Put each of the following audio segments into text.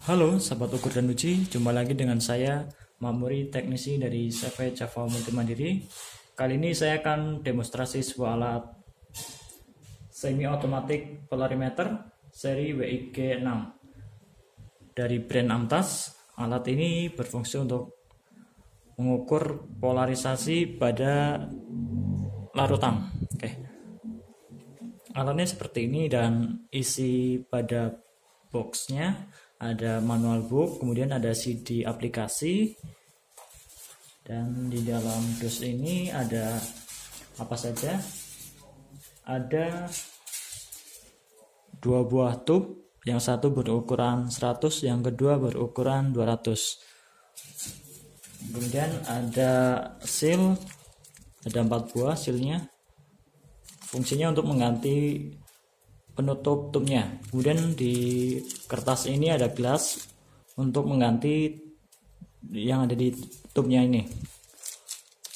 Halo sahabat ukur dan uji, jumpa lagi dengan saya Mamuri, teknisi dari CV Java Multimandiri. Kali ini saya akan demonstrasi sebuah alat semi otomatik polarimeter seri WIG6 dari brand Amtas. Alat ini berfungsi untuk mengukur polarisasi pada larutan. Alatnya seperti ini dan isi pada boxnya ada manual book, kemudian ada CD aplikasi, dan di dalam dus ini ada apa saja? Ada dua buah tube, yang satu berukuran 100, yang kedua berukuran 200. Kemudian ada seal, ada 4 buah sealnya. Fungsinya untuk mengganti penutup tube-nya. Kemudian di kertas ini ada gelas untuk mengganti yang ada di tube-nya ini.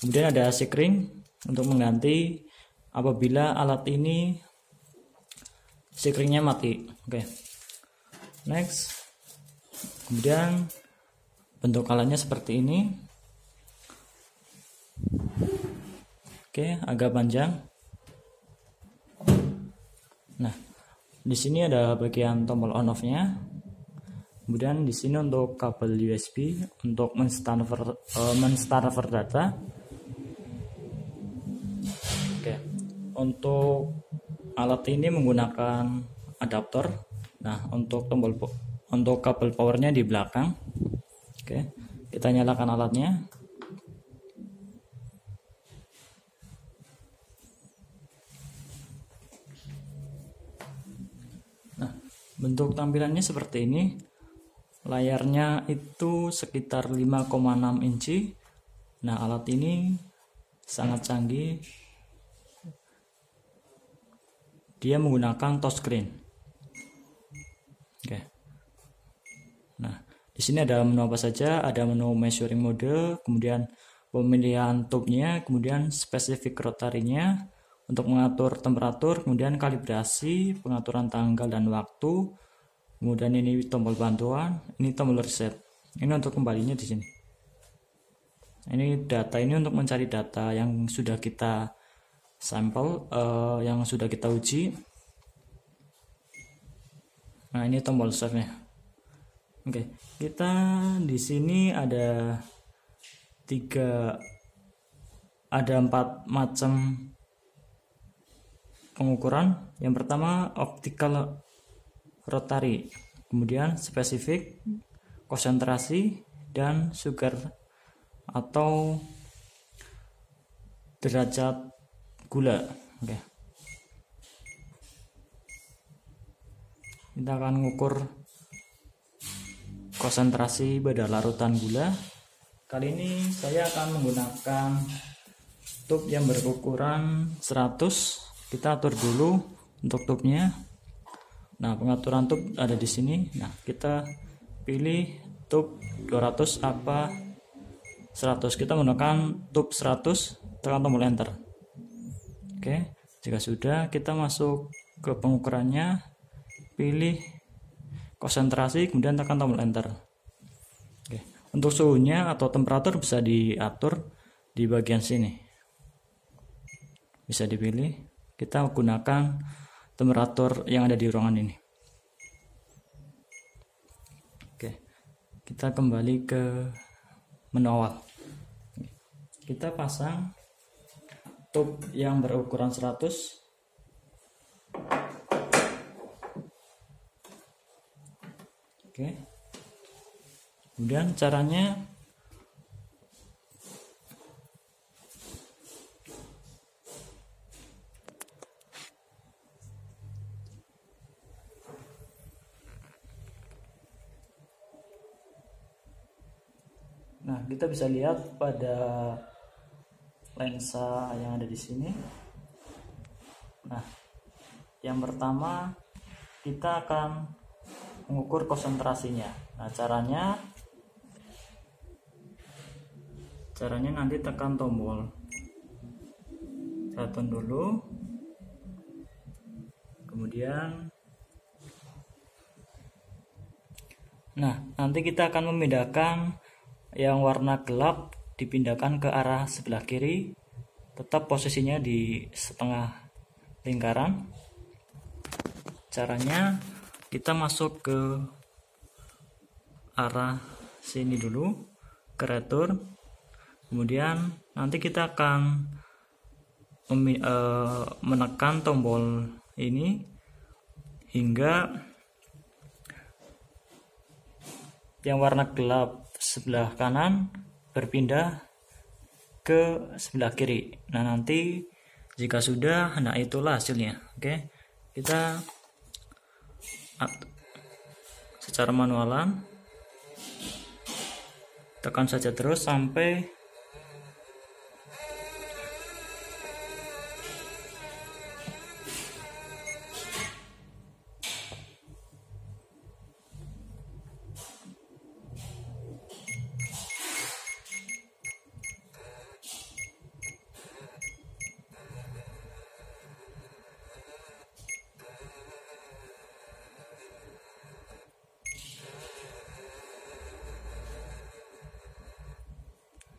Kemudian ada sikring untuk mengganti apabila alat ini sikringnya mati. Next. Kemudian bentuk alatnya seperti ini. Agak panjang. Nah, di sini ada bagian tombol on off-nya. Kemudian di sini untuk kabel USB untuk mentransfer data. Untuk alat ini menggunakan adaptor. Nah, untuk kabel powernya di belakang. Kita nyalakan alatnya. Bentuk tampilannya seperti ini. Layarnya itu sekitar 5,6 inci. Nah, alat ini sangat canggih. Dia menggunakan touchscreen. Nah, di sini ada menu apa saja? Ada menu measuring mode, kemudian pemilihan tube-nya, kemudian spesifik rotarinya untuk mengatur temperatur, kemudian kalibrasi, pengaturan tanggal dan waktu, kemudian ini tombol bantuan, ini tombol reset. Ini untuk kembalinya di sini. Ini data, ini untuk mencari data yang sudah kita sampel, yang sudah kita uji. Nah, ini tombol save-nya. Kita di sini ada 4 macam pengukuran. Yang pertama optical rotary, kemudian spesifik, konsentrasi, dan sugar atau derajat gula. Kita akan mengukur konsentrasi pada larutan gula. Kali ini saya akan menggunakan tube yang berukuran 100. Kita atur dulu untuk tube-nya. Nah, pengaturan tube ada di sini. Nah, kita pilih tube 200 apa 100. Kita menggunakan tube 100, tekan tombol enter. Jika sudah, kita masuk ke pengukurannya, pilih konsentrasi, kemudian tekan tombol enter. Untuk suhunya atau temperatur bisa diatur di bagian sini. Bisa dipilih. Kita gunakan temperatur yang ada di ruangan ini. Kita kembali ke menu awal. Kita pasang tube yang berukuran 100. Kemudian caranya kita bisa lihat pada lensa yang ada di sini. Nah, yang pertama kita akan mengukur konsentrasinya. Nah, caranya nanti tekan tombol button dulu, kemudian Nah, nanti kita akan memindahkan yang warna gelap, dipindahkan ke arah sebelah kiri, tetap posisinya di setengah lingkaran. Caranya kita masuk ke arah sini dulu, ke retur, kemudian nanti kita akan menekan tombol ini hingga yang warna gelap sebelah kanan berpindah ke sebelah kiri. Nah, nanti jika sudah, nah itulah hasilnya. Oke, kita secara manualan tekan saja terus sampai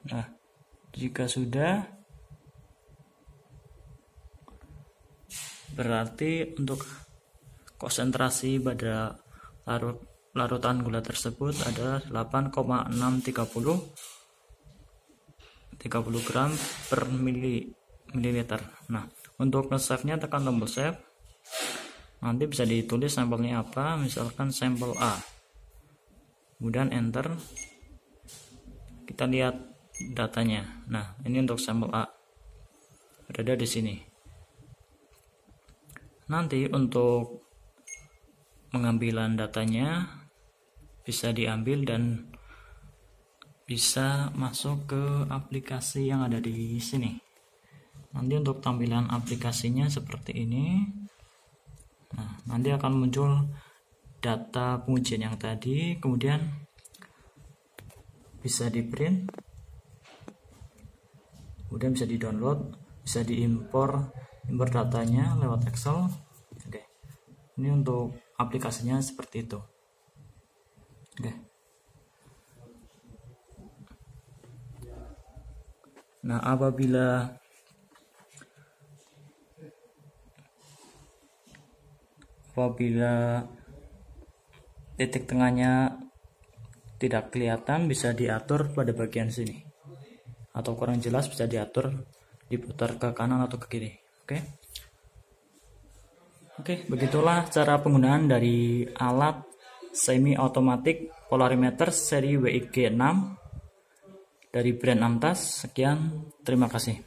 Nah, jika sudah, berarti untuk konsentrasi pada larutan gula tersebut adalah 8,630 gram per mililiter. Nah, untuk nge-save-nya tekan tombol save. Nanti bisa ditulis sampelnya apa, misalkan sampel A. Kemudian enter. Kita lihat datanya. Nah, ini untuk sampel A berada di sini. Nanti untuk pengambilan datanya bisa diambil dan bisa masuk ke aplikasi yang ada di sini. Nanti untuk tampilan aplikasinya seperti ini. Nah, nanti akan muncul data pengujian yang tadi, kemudian bisa di print, kemudian bisa di download, bisa diimpor datanya lewat Excel. Oke, ini untuk aplikasinya seperti itu. Oke, nah apabila titik tengahnya tidak kelihatan, bisa diatur pada bagian sini, atau kurang jelas bisa diatur diputar ke kanan atau ke kiri. Oke, begitulah cara penggunaan dari alat semi otomatik polarimeter seri WIG 6 dari brand Amtas. Sekian, terima kasih.